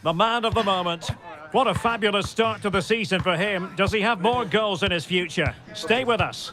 the man of the moment. What a fabulous start to the season for him. Does he have more goals in his future? Stay with us.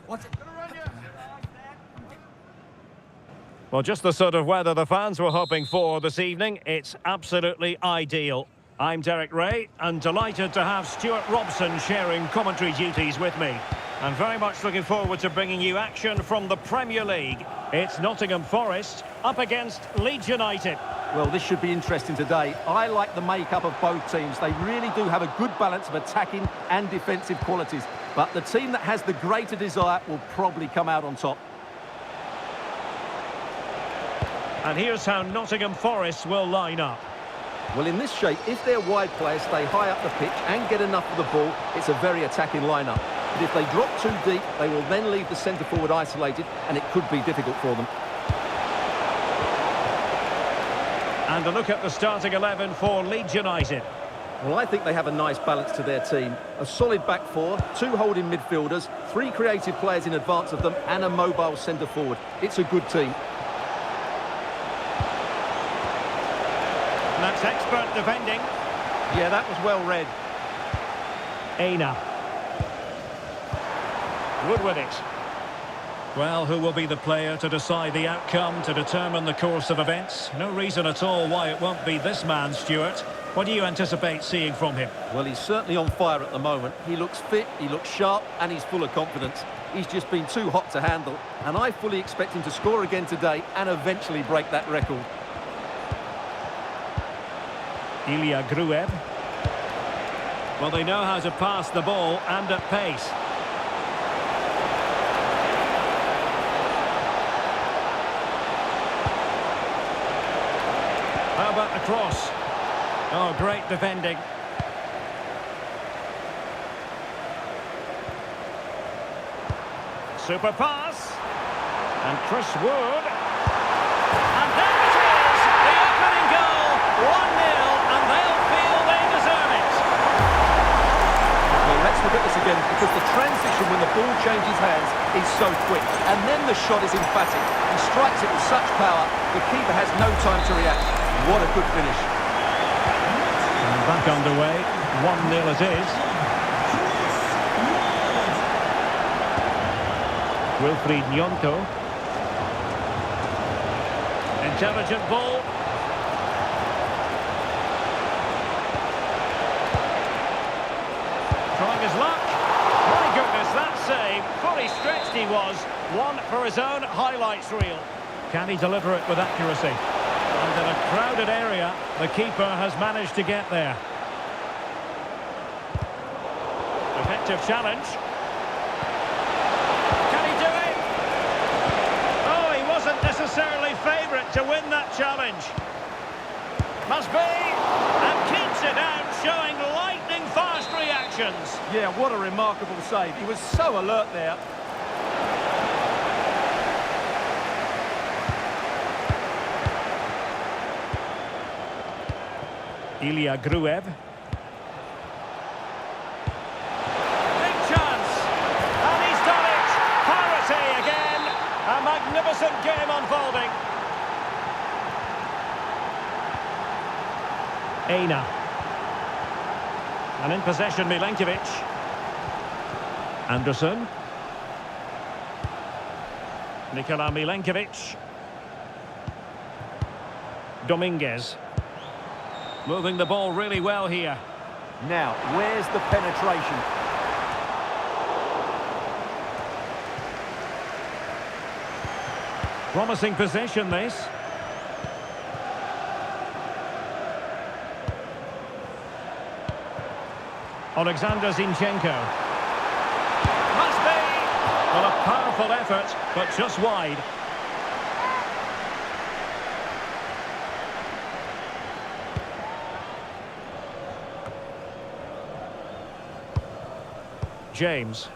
Well, just the sort of weather the fans were hoping for this evening. It's absolutely ideal. I'm Derek Ray, and delighted to have Stuart Robson sharing commentary duties with me. I'm very much looking forward to bringing you action from the Premier League. It's Nottingham Forest up against Leeds United. Well, this should be interesting today. I like the makeup of both teams. They really do have a good balance of attacking and defensive qualities. But the team that has the greater desire will probably come out on top. And here's how Nottingham Forest will line up. Well, in this shape, if their wide players stay high up the pitch and get enough of the ball, it's a very attacking lineup. But if they drop too deep, they will then leave the centre forward isolated, and it could be difficult for them. And a look at the starting 11 for Leeds United. Well, I think they have a nice balance to their team. A solid back four, two holding midfielders, three creative players in advance of them, and a mobile centre forward. It's a good team. That's expert defending. Yeah, that was well read. Aina. Wood with it. Well, who will be the player to decide the outcome, to determine the course of events? No reason at all why it won't be this man, Stuart. What do you anticipate seeing from him? Well, he's certainly on fire at the moment. He looks fit, he looks sharp, and he's full of confidence. He's just been too hot to handle, and I fully expect him to score again today and eventually break that record. Ilya Gruev. Well, they know how to pass the ball and at pace. How about the cross? Oh, great defending. Super pass. And Chris Wood. And there it is! The opening goal! 1-0, and they'll feel they deserve it. Well, let's look at this again, because the transition when the ball changes hands is so quick. And then the shot is emphatic. He strikes it with such power, the keeper has no time to react. What a good finish. And back underway, 1-0 it is. Wilfried Nyonto. Intelligent ball. Trying his luck. My goodness, that save. Fully stretched he was. One for his own highlights reel. Can he deliver it with accuracy? And in a crowded area, the keeper has managed to get there. Effective challenge. Can he do it? Oh, he wasn't necessarily favourite to win that challenge. Must be. And keeps it out, showing lightning-fast reactions. Yeah, what a remarkable save. He was so alert there. Ilya Gruev. Big chance. And he's done it. Parity again. A magnificent game unfolding. Aina. And in possession, Milenkovic. Anderson. Nikola Milenkovic. Dominguez. Moving the ball really well here. Now, where's the penetration? Promising possession, this. Alexander Zinchenko. Must be! Well, a powerful effort, but just wide. James.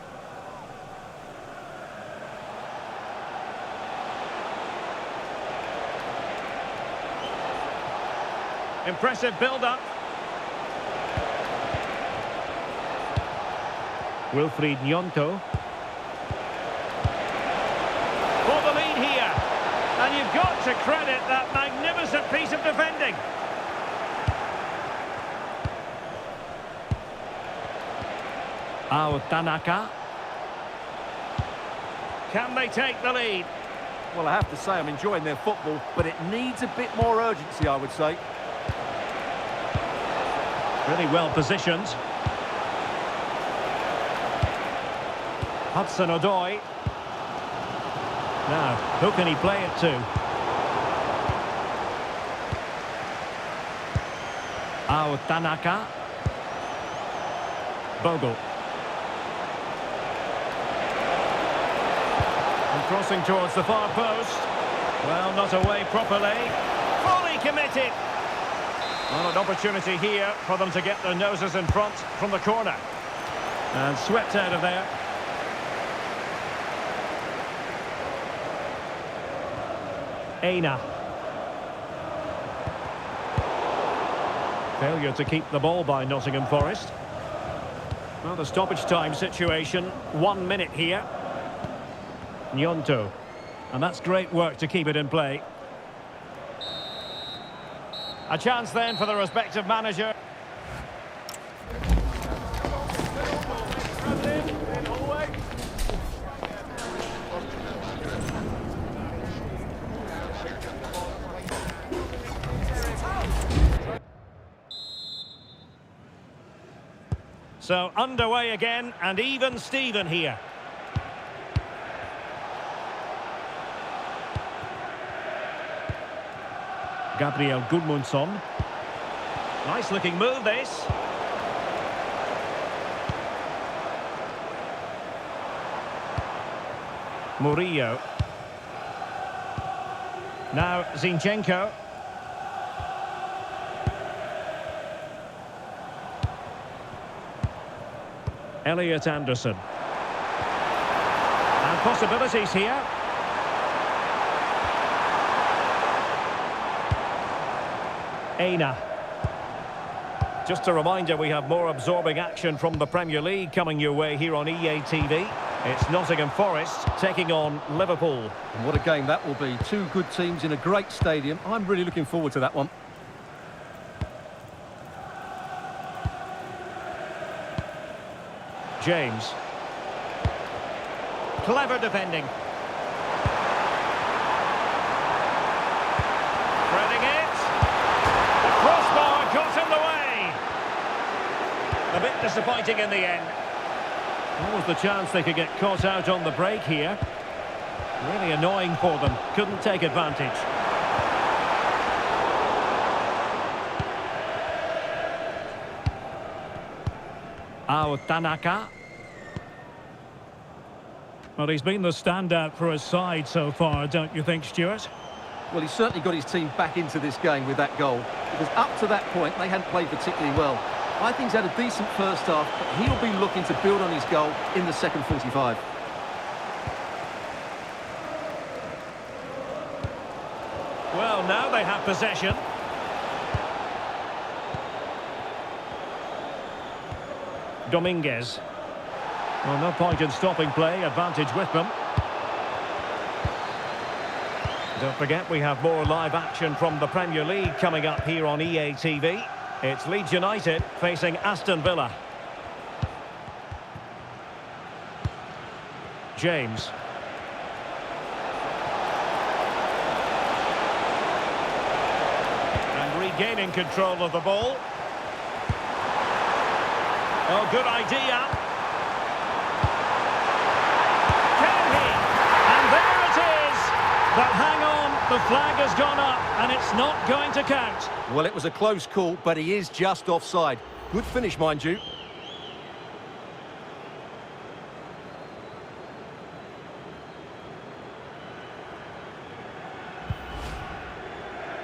Impressive build-up. Wilfried Nyonto. For the lead here. And you've got to credit that magnificent piece of defending. Tanaka. Can they take the lead? Well, I have to say I'm enjoying their football, but it needs a bit more urgency, I would say. Really well positioned. Hudson-Odoi. Now, who can he play it to? Tanaka. Bogle. And crossing towards the far post. Well, not away properly. Fully committed. Well, an opportunity here for them to get their noses in front from the corner. And swept out of there. Aina. Failure to keep the ball by Nottingham Forest. Well, the stoppage time situation, 1 minute here. Nyonto. And that's great work to keep it in play. A chance then for the respective manager. So underway again, and even Steven here. GW11. Nice looking move this. Murillo. Now Zinchenko. Elliot Anderson. And possibilities here. Aina. Just a reminder, we have more absorbing action from the Premier League coming your way here on EA TV. It's Nottingham Forest taking on Liverpool. And what a game that will be. Two good teams in a great stadium. I'm really looking forward to that one. James. Clever defending. Threading it. The crossbar got in the way. A bit disappointing in the end. What was the chance they could get caught out on the break here? Really annoying for them. Couldn't take advantage. Tanaka. Well, he's been the standout for his side so far, don't you think, Stuart? Well, he's certainly got his team back into this game with that goal. Because up to that point, they hadn't played particularly well. I think he's had a decent first half, but he'll be looking to build on his goal in the second 45. Well, now they have possession. Dominguez. Well, no point in stopping play, advantage with them. Don't forget, we have more live action from the Premier League coming up here on EA TV. It's Leeds United facing Aston Villa. James. And regaining control of the ball. Oh, good idea. Can he? And there it is. But hang on, the flag has gone up and it's not going to count. Well, it was a close call, but he is just offside. Good finish, mind you.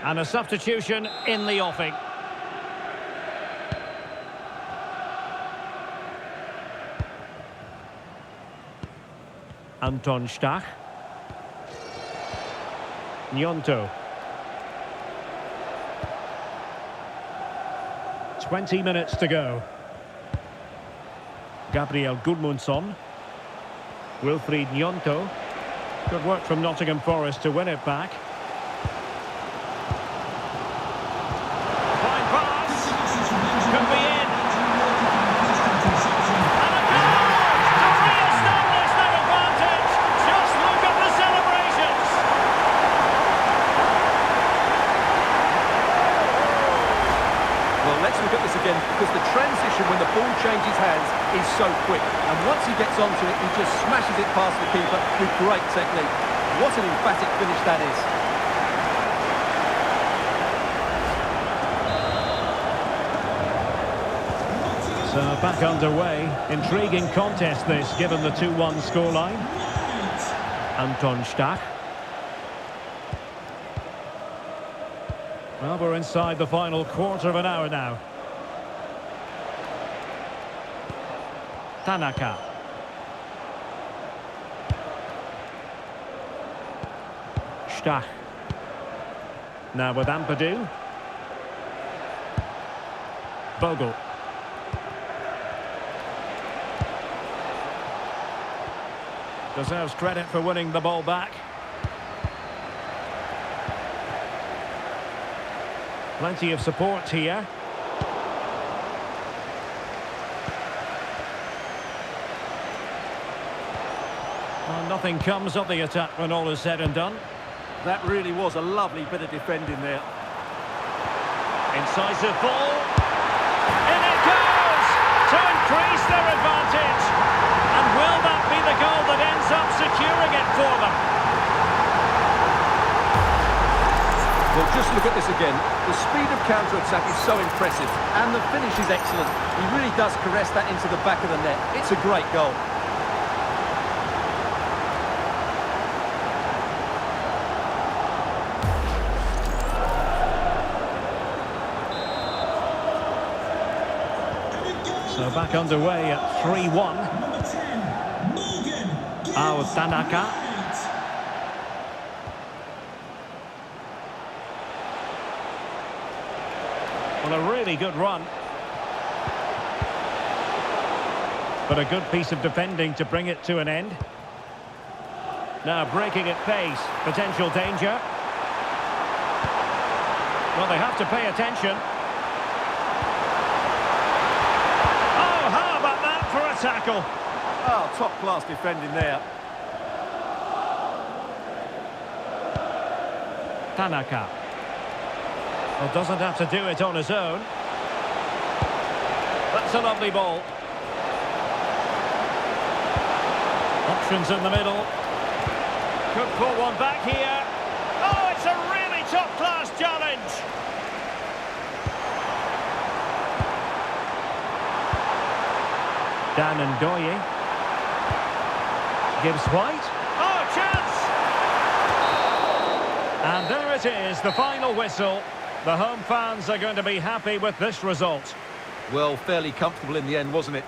And a substitution in the offing. Anton Stach. Nyonto. 20 minutes to go. Gabriel Gudmundsson. Wilfried Nyonto. Good work from Nottingham Forest to win it back. Fine pass. Could be in. And a goal! changes hands is so quick. And once he gets onto it, he just smashes it past the keeper with great technique. What an emphatic finish that is. So back underway. Intriguing contest this, given the 2-1 scoreline. Anton Stach. Well, we're inside the final quarter of an hour now. Tanaka. Stach. Now with Ampadu. Bogle. Deserves credit for winning the ball back. Plenty of support here. Well, nothing comes of the attack when all is said and done. That really was a lovely bit of defending there. Incisive ball. In it goes! To increase their advantage. And will that be the goal that ends up securing it for them? Well, just look at this again. The speed of counter-attack is so impressive, and the finish is excellent. He really does caress that into the back of the net. It's a great goal. So back underway at 3-1. Tanaka. Well, a really good run. But a good piece of defending to bring it to an end. Now breaking at pace. Potential danger. Well, they have to pay attention. Oh, how about that for a tackle? Oh, top-class defending there. Tanaka. Well, doesn't have to do it on his own. That's a lovely ball. Options in the middle. Could pull one back here. Oh, it's a really top-class challenge. Dan and Doye. Gives White. Oh, chance! And there it is, the final whistle. The home fans are going to be happy with this result. Well, fairly comfortable in the end, wasn't it?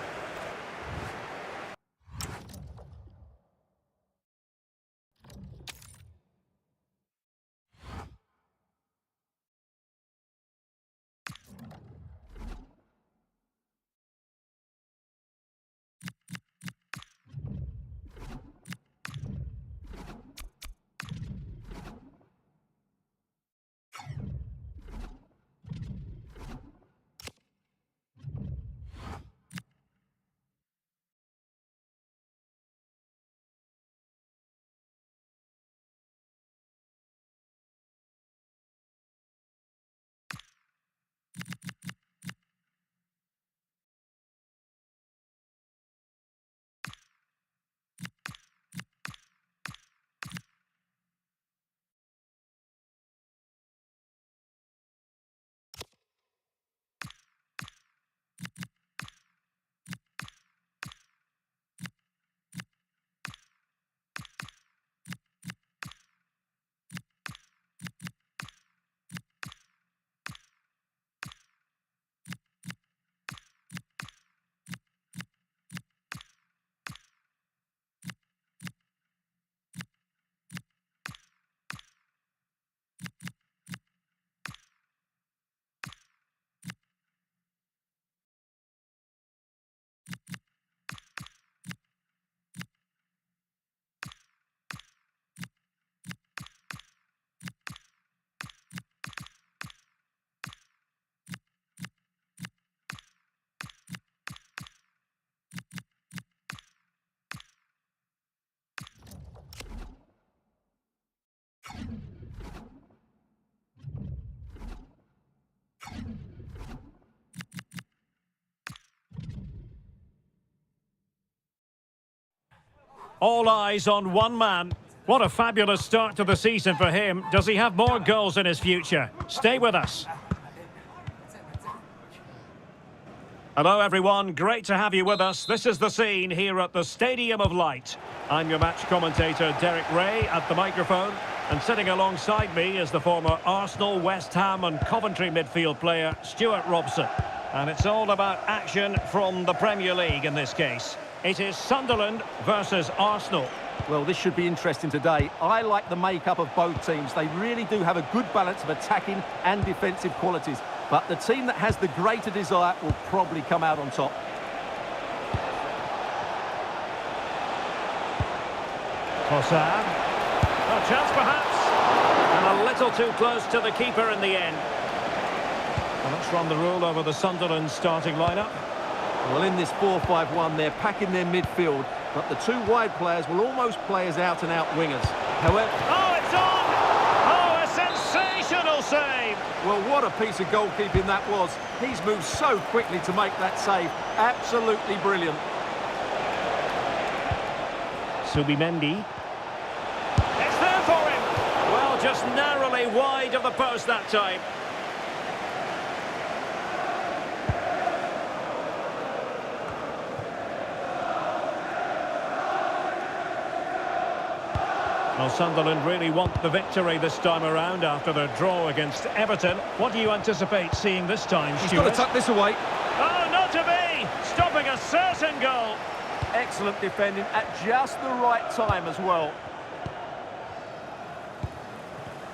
All eyes on one man. What a fabulous start to the season for him. Does he have more goals in his future? Stay with us. Hello everyone, great to have you with us. This is the scene here at the Stadium of Light. I'm your match commentator Derek Ray at the microphone, and sitting alongside me is the former Arsenal, West Ham and Coventry midfield player Stuart Robson. And it's all about action from the Premier League in this case. It is Sunderland versus Arsenal. Well, this should be interesting today. I like the makeup of both teams. They really do have a good balance of attacking and defensive qualities. But the team that has the greater desire will probably come out on top. Tossard. A chance perhaps. And a little too close to the keeper in the end. Well, let's run the rule over the Sunderland starting lineup. Well, in this 4-5-1, they're packing their midfield, but the two wide players will almost play as out-and-out wingers. However... Oh, it's on! Oh, a sensational save! Well, what a piece of goalkeeping that was. He's moved so quickly to make that save. Absolutely brilliant. Subimendi. It's there for him! Well, just narrowly wide of the post that time. Well, Sunderland really want the victory this time around after their draw against Everton. What do you anticipate seeing this time, Stuart? He's got to tuck this away. Oh, not to be! Stopping a certain goal. Excellent defending at just the right time as well.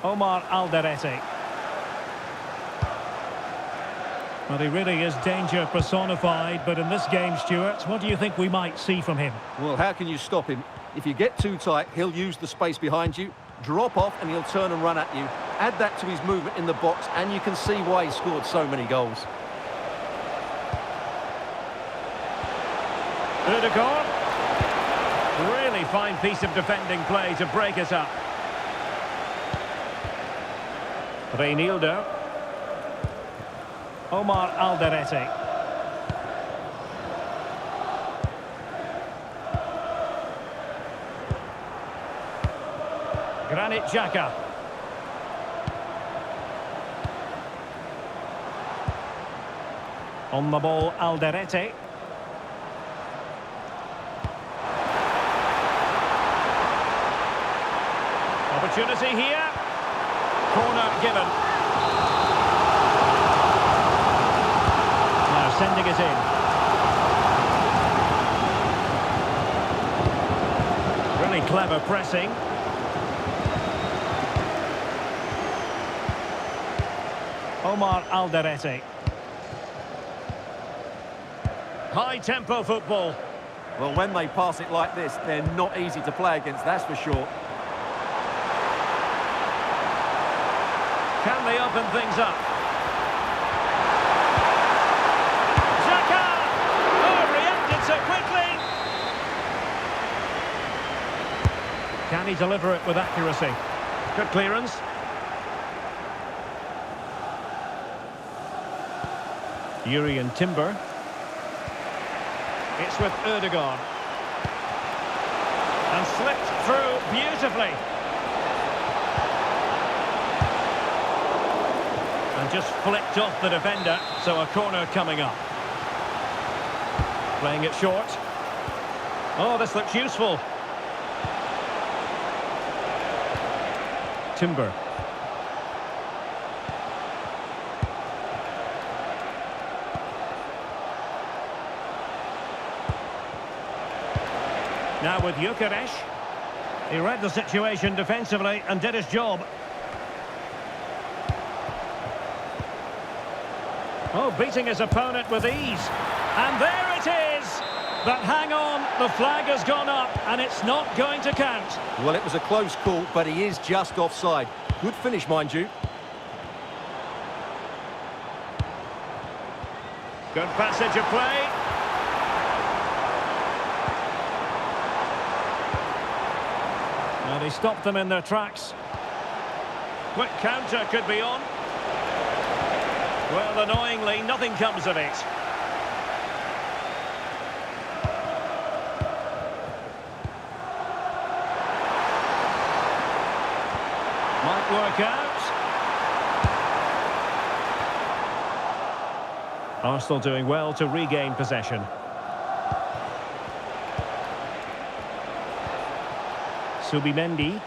Omar Alderete. Well, he really is danger personified, but in this game, Stuart, what do you think we might see from him? Well, how can you stop him? If you get too tight, he'll use the space behind you, drop off, and he'll turn and run at you. Add that to his movement in the box, and you can see why he scored so many goals. Ødegaard. Really fine piece of defending play to break it up. Reinildo. Omar Alderete. Granit Xhaka. On the ball, Alderete. Opportunity here. Corner given. Now sending it in. Really clever pressing. Omar Alderete. High-tempo football. Well, when they pass it like this, they're not easy to play against, that's for sure. Can they open things up? Xhaka! Oh, reacted so quickly! Can he deliver it with accuracy? Good clearance. Yuri Timber. It's with Ødegaard. And slipped through beautifully. And just flicked off the defender, so a corner coming up. Playing it short. Oh, this looks useful. Timber. Now with Gyökeres. He read the situation defensively and did his job. Oh, beating his opponent with ease. And there it is! But hang on, the flag has gone up and it's not going to count. Well, it was a close call, but he is just offside. Good finish, mind you. Good passage of play. And he stopped them in their tracks. Quick counter could be on. Well, annoyingly, nothing comes of it. Might work out. Arsenal doing well to regain possession. Subimendi.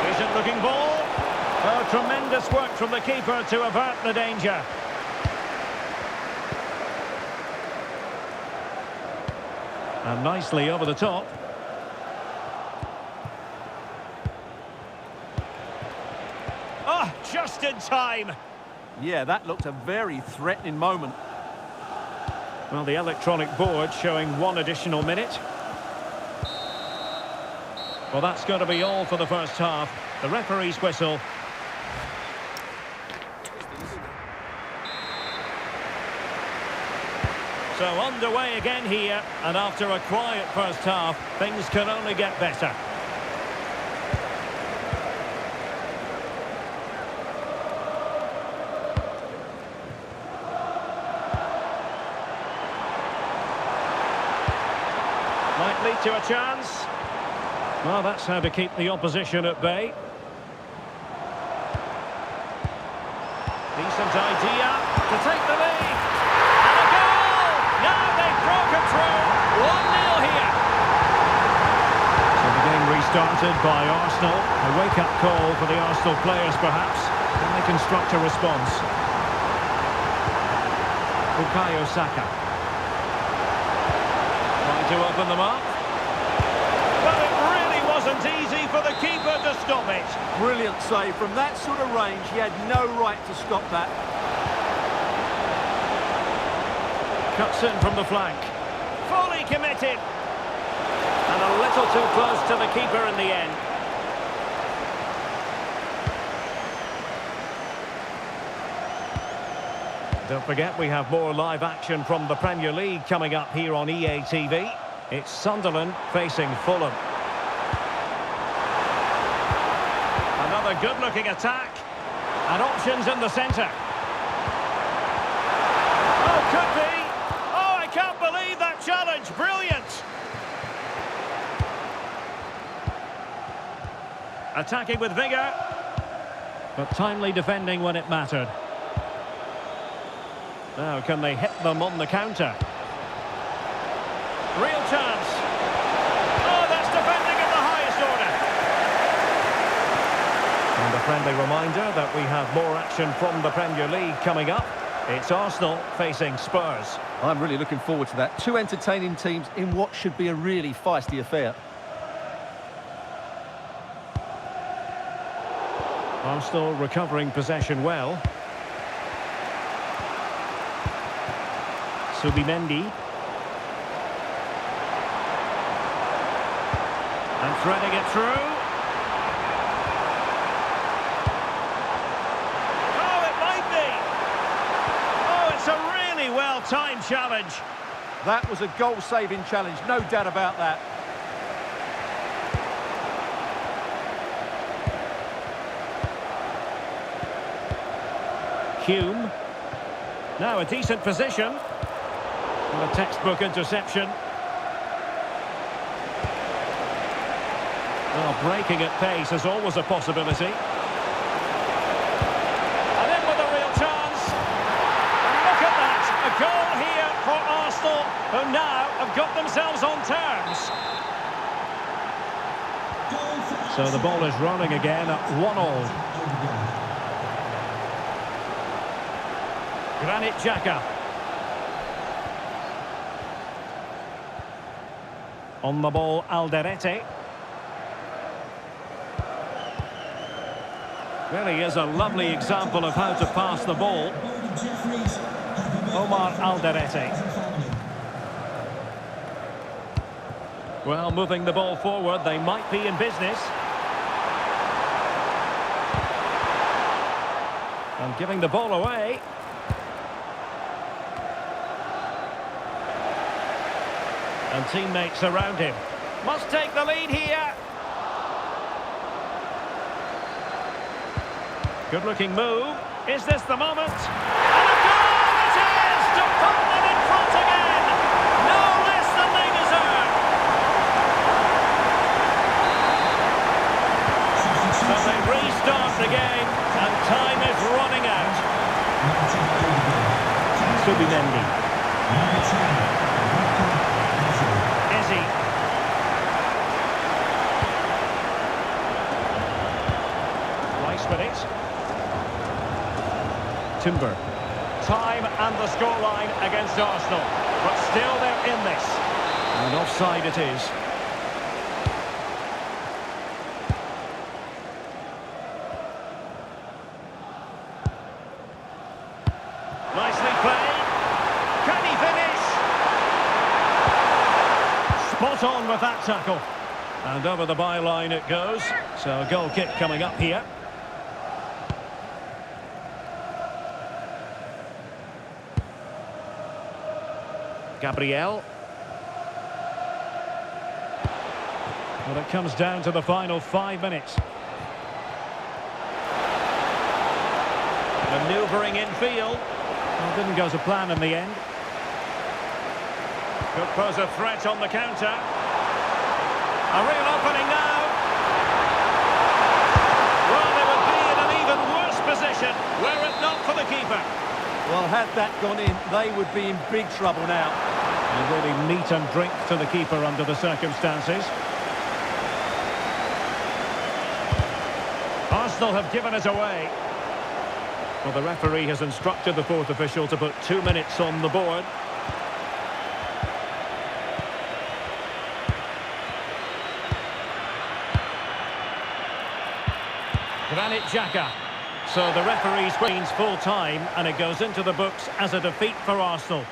Decent looking ball. Oh, tremendous work from the keeper to avert the danger. And nicely over the top. Oh, just in time. Yeah, that looked a very threatening moment. Well, the electronic board showing 1 additional minute. Well, that's going to be all for the first half. The referee's whistle. So underway again here, and after a quiet first half, things can only get better. Might lead to a chance. Well, that's how to keep the opposition at bay. Decent idea to take the lead. And a goal! Now they've broken through. 1-0 here. So the game restarted by Arsenal. A wake-up call for the Arsenal players, perhaps. Can they construct a response? Bukayo Saka. Trying to open them up. Well, it really wasn't easy for the keeper to stop it. Brilliant save. From that sort of range, he had no right to stop that. Cuts in from the flank. Fully committed. And a little too close to the keeper in the end. Don't forget, we have more live action from the Premier League coming up here on EA TV. It's Sunderland facing Fulham. Another good-looking attack. And options in the centre. Oh, could be. Oh, I can't believe that challenge. Brilliant. Attacking with vigour. But timely defending when it mattered. Now, can they hit them on the counter? Real chance. Oh, that's defending at the highest order. And a friendly reminder that we have more action from the Premier League coming up. It's Arsenal facing Spurs. I'm really looking forward to that. 2 entertaining teams in what should be a really feisty affair. Arsenal recovering possession well. Subimendi. And threading it through. Oh, it might be. Oh, it's a really well-timed challenge. That was a goal-saving challenge, no doubt about that. Hume. Now a decent position. And a textbook interception. Well, breaking at pace is always a possibility. And in with a real chance. And look at that. A goal here for Arsenal, who now have got themselves on terms. So the ball is rolling again at 1-all. Granit Xhaka. On the ball, Alderete. Really is a lovely example of how to pass the ball. Omar Alderete. Well, moving the ball forward, they might be in business. And giving the ball away. And teammates around him. Must take the lead here. Good looking move. Is this the moment? And a goal it is to put them in front again. No less than they deserve. the game, and time is running out. Subimendi. Izzy. Rice with it. Timber. Time and the scoreline against Arsenal, but still they're in this. And offside it is. Nicely played. Can he finish? Spot on with that tackle. And over the byline it goes. So a goal kick coming up here. Gabriel. Well, it comes down to the final 5 minutes. Manoeuvring infield. Well, didn't go to plan in the end. Could pose a threat on the counter. A real opening now. Well, they would be in an even worse position were it not for the keeper. Well, had that gone in, they would be in big trouble now. And really meat and drink to the keeper under the circumstances. Arsenal have given it away. Well, the referee has instructed the fourth official to put 2 minutes on the board. Granit Xhaka. So the referee screens full time and it goes into the books as a defeat for Arsenal.